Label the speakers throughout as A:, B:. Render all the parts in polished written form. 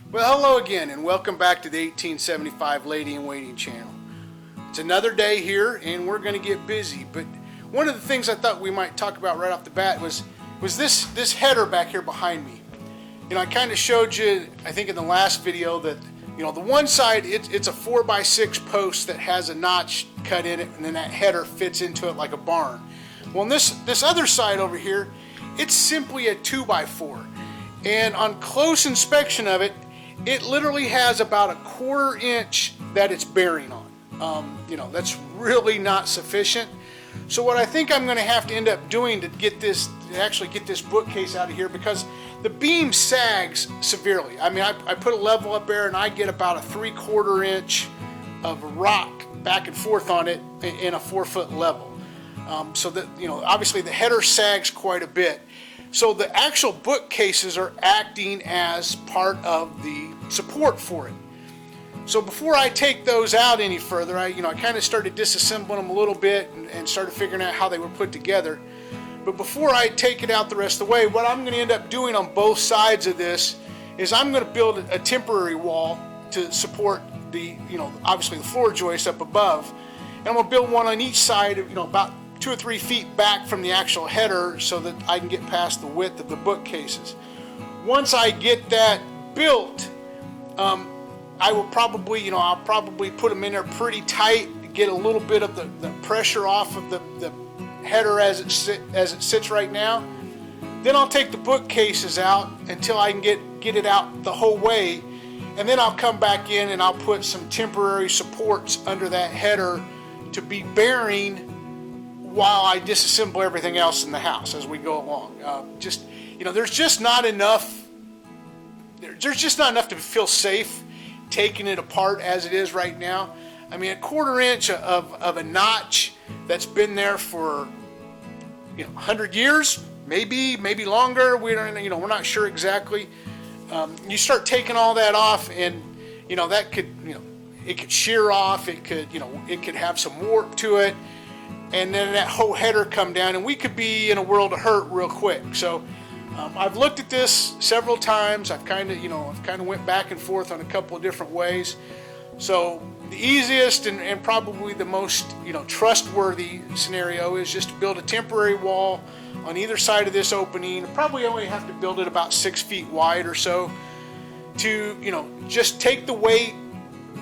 A: Well, hello again, and welcome back to the 1875 Lady in Waiting channel. It's another day here, and we're going to get busy. But one of the things I thought we might talk about right off the bat was this header back here behind me. You know, I kind of showed you, I think in the last video, that the one side it's a 4x6 post that has a notch cut in it, and then that header fits into it like a barn. Well, on this other side over here, it's simply a 2x4, and on close inspection of it, it literally has about a 1/4 inch that it's bearing on. That's really not sufficient. So what I think I'm going to have to end up doing to actually get this bookcase out of here, because the beam sags severely. I mean, I put a level up there and I get about a 3/4 inch of rock back and forth on it in a 4-foot level. So that, obviously the header sags quite a bit. So the actual bookcases are acting as part of the support for it. So before I take those out any further, I kind of started disassembling them a little bit and started figuring out how they were put together. But before I take it out the rest of the way, what I'm going to end up doing on both sides of this is I'm going to build a temporary wall to support the, obviously the floor joist up above. And I'm going to build one on each side, about 2 or 3 feet back from the actual header so that I can get past the width of the bookcases. Once I get that built, I will probably, I'll probably put them in there pretty tight to get a little bit of the pressure off of the header as it sits right now. Then I'll take the bookcases out until I can get it out the whole way, and then I'll come back in and I'll put some temporary supports under that header to be bearing while I disassemble everything else in the house as we go along. There's just not enough. There's just not enough to feel safe taking it apart as it is right now. I mean, a 1/4 inch of a notch that's been there for 100 years, maybe longer. We don't, we're not sure exactly. You start taking all that off, and that could, it could shear off. It could have some warp to it. And then that whole header come down, and we could be in a world of hurt real quick. So I've looked at this several times. I've kind of went back and forth on a couple of different ways. So the easiest and probably the most trustworthy scenario is just to build a temporary wall on either side of this opening. Probably only have to build it about 6 feet wide or so to just take the weight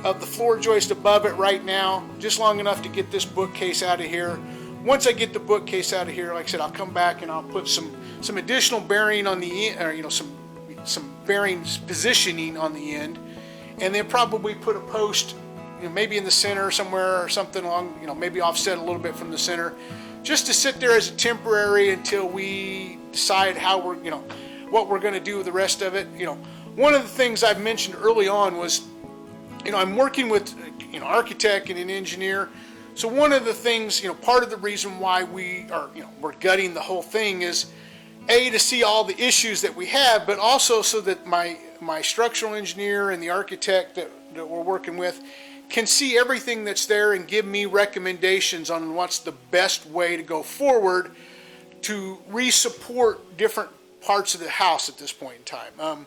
A: of the floor joist above it right now, just long enough to get this bookcase out of here. Once I get the bookcase out of here, like I said, I'll come back and I'll put some additional bearing on the end, or some bearings positioning on the end, and then probably put a post, maybe in the center somewhere or something along, maybe offset a little bit from the center, just to sit there as a temporary until we decide how we're, what we're going to do with the rest of it. One of the things I've mentioned early on was, I'm working with an architect and an engineer. So one of the things, part of the reason why we're gutting the whole thing is to see all the issues that we have, but also so that my structural engineer and the architect that we're working with can see everything that's there and give me recommendations on what's the best way to go forward to re-support different parts of the house at this point in time.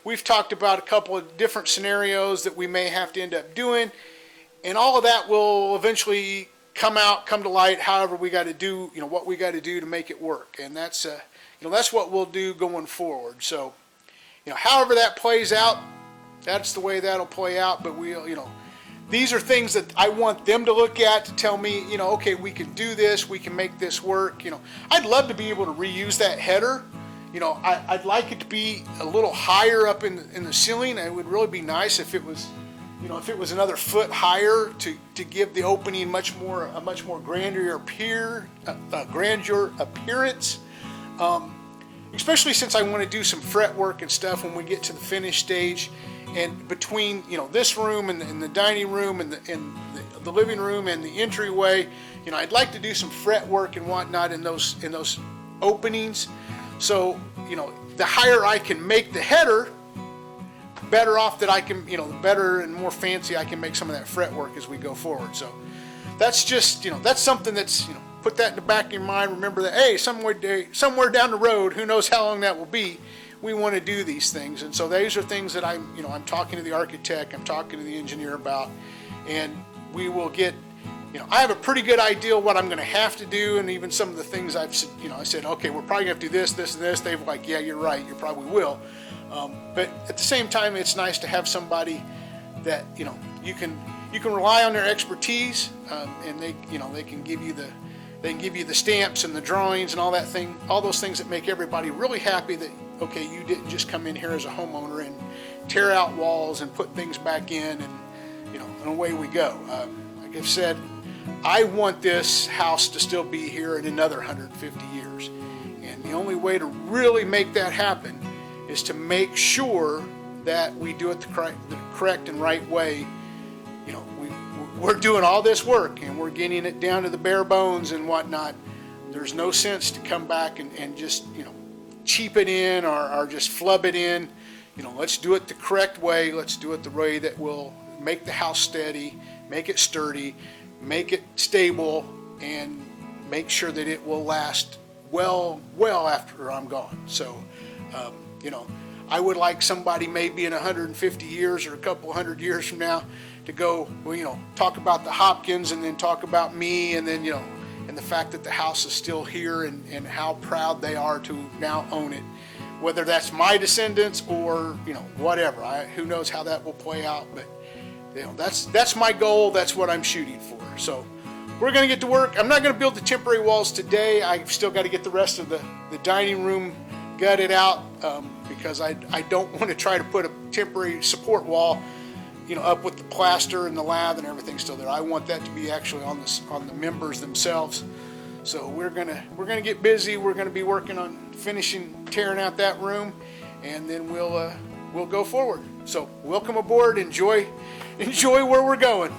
A: We've talked about a couple of different scenarios that we may have to end up doing, and all of that will eventually come to light. However, we got to do, what we got to do to make it work, and that's what we'll do going forward. So, however that plays out, that's the way that'll play out. But these are things that I want them to look at to tell me, okay, we can do this, we can make this work. I'd love to be able to reuse that header. I'd like it to be a little higher up in the ceiling. It would really be nice if it was, if it was another foot higher to give the opening a much more grandeur appearance. Especially since I want to do some fretwork and stuff when we get to the finished stage, and between this room and the dining room and the living room and the entryway, I'd like to do some fretwork and whatnot in those openings. So, the higher I can make the header, better off that I can, the better and more fancy I can make some of that fretwork as we go forward. So that's just, that's something that's, put that in the back of your mind. Remember that, hey, somewhere down the road, who knows how long that will be, we want to do these things. And so those are things that I'm talking to the architect, I'm talking to the engineer about, and we will get, I have a pretty good idea what I'm going to have to do, and even some of the things I said, okay, we're probably going to have to do this, this, and this. They've like, yeah, you're right, you probably will. But at the same time, it's nice to have somebody that you can rely on their expertise, and they can give you the stamps and the drawings and all those things that make everybody really happy that, okay, you didn't just come in here as a homeowner and tear out walls and put things back in, and and away we go. Like I've said, I want this house to still be here in another 150 years, and the only way to really make that happen is to make sure that we do it the correct and right way. We're doing all this work and we're getting it down to the bare bones and whatnot. There's no sense to come back and just cheap it in or just flub it in. Let's do it the correct way. Let's do it the way that will make the house steady, make it sturdy, make it stable, and make sure that it will last well after I'm gone. So I would like somebody maybe in 150 years or a couple hundred years from now to go, talk about the Hopkins and then talk about me, and then, and the fact that the house is still here and how proud they are to now own it. Whether that's my descendants or, whatever. Who knows how that will play out, but that's my goal. That's what I'm shooting for. So we're going to get to work. I'm not going to build the temporary walls today. I've still got to get the rest of the dining room gutted out, because I don't want to try to put a temporary support wall up with the plaster and the lath and everything still there. I want that to be actually on the members themselves. So we're gonna get busy. We're gonna be working on tearing out that room, and then we'll go forward. So welcome aboard. Enjoy where we're going.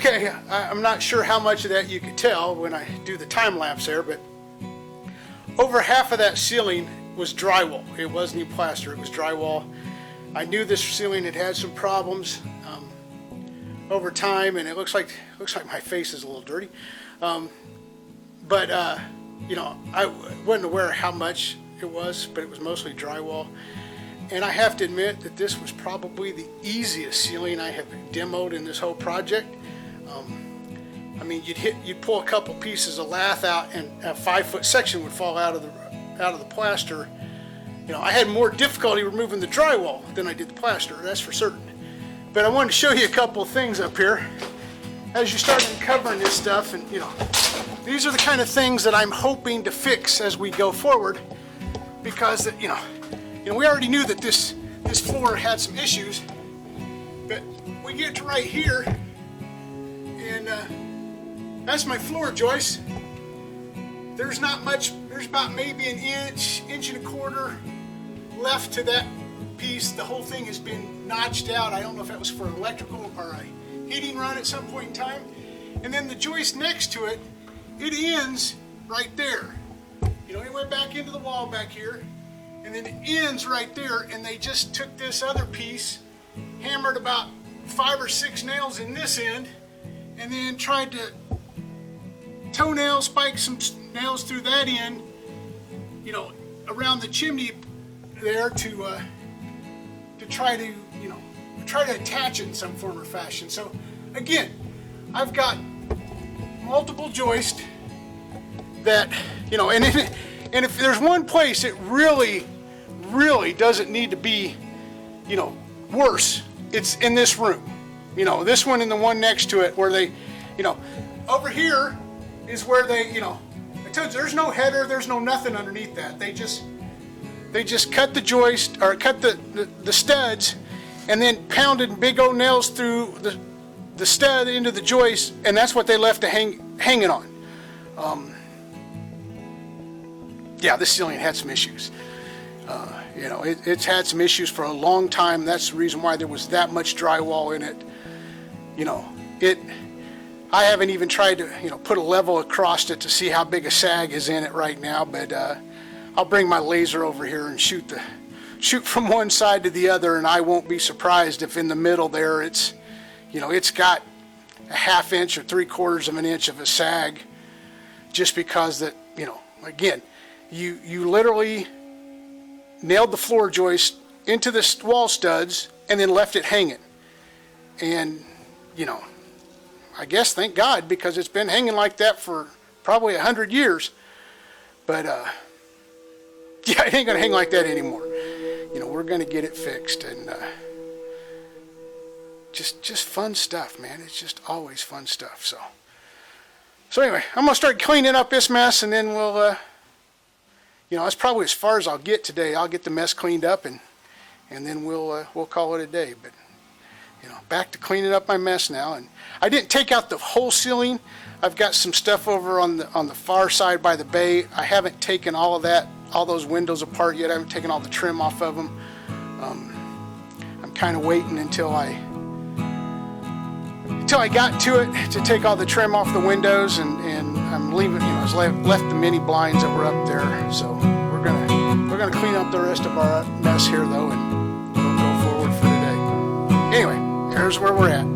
A: Okay, I'm not sure how much of that you could tell when I do the time lapse there, but over half of that ceiling was drywall. It wasn't even plaster, it was drywall. I knew this ceiling had had some problems over time, and it looks like my face is a little dirty. But you know, I wasn't aware of how much it was, but it was mostly drywall. And I have to admit that this was probably the easiest ceiling I have demoed in this whole project. I mean, you'd pull a couple pieces of lath out, and a 5-foot section would fall out of the plaster. You know, I had more difficulty removing the drywall than I did the plaster, that's for certain. But I wanted to show you a couple of things up here as you start uncovering this stuff, and you know, these are the kind of things that I'm hoping to fix as we go forward, because you know, we already knew that this floor had some issues, but we get to right here, and that's my floor joist. There's not much. There's about maybe an inch and a quarter left to that piece. The whole thing has been notched out. I don't know if that was for electrical or a heating run at some point in time. And then the joist next to it, it ends right there. You know, it went back into the wall back here, and then it ends right there, and they just took this other piece, hammered about 5 or 6 nails in this end, and then tried to toenail spike some nails through that end, you know, around the chimney there to try to, you know, try to attach it in some form or fashion. So again, I've got multiple joists that, you know, and if there's one place it really doesn't need to be, you know, worse, it's in this room. You know, this one and the one next to it, where they, you know, over here is where they, you know, I told you there's no header, there's no nothing underneath that. They just cut the joist, or cut the studs, and then pounded big old nails through the stud into the joist, and that's what they left to hang it on. Yeah, this ceiling had some issues. You know, it's had some issues for a long time. That's the reason why there was that much drywall in it. You know, I haven't even tried to, you know, put a level across it to see how big a sag is in it right now, but I'll bring my laser over here and shoot from one side to the other, and I won't be surprised if in the middle there it's, you know, it's got a 1/2 inch or 3/4 of an inch of a sag, just because that, you know, again, you literally nailed the floor joist into the wall studs and then left it hanging. And, you know, I guess thank God, because it's been hanging like that for probably 100 years. But yeah, it ain't gonna hang like that anymore. You know, we're gonna get it fixed, and just fun stuff, man. It's just always fun stuff. So anyway, I'm gonna start cleaning up this mess, and then we'll you know, that's probably as far as I'll get today. I'll get the mess cleaned up, and then we'll call it a day. But you know, back to cleaning up my mess now. And I didn't take out the whole ceiling. I've got some stuff over on the far side by the bay. I haven't taken all those windows apart yet. I haven't taken all the trim off of them. I'm kind of waiting until I got to it to take all the trim off the windows, and I'm leaving, you know, I left the mini blinds that were up there. So we're gonna clean up the rest of our mess here though, and we'll go forward for today. Anyway, here's where we're at.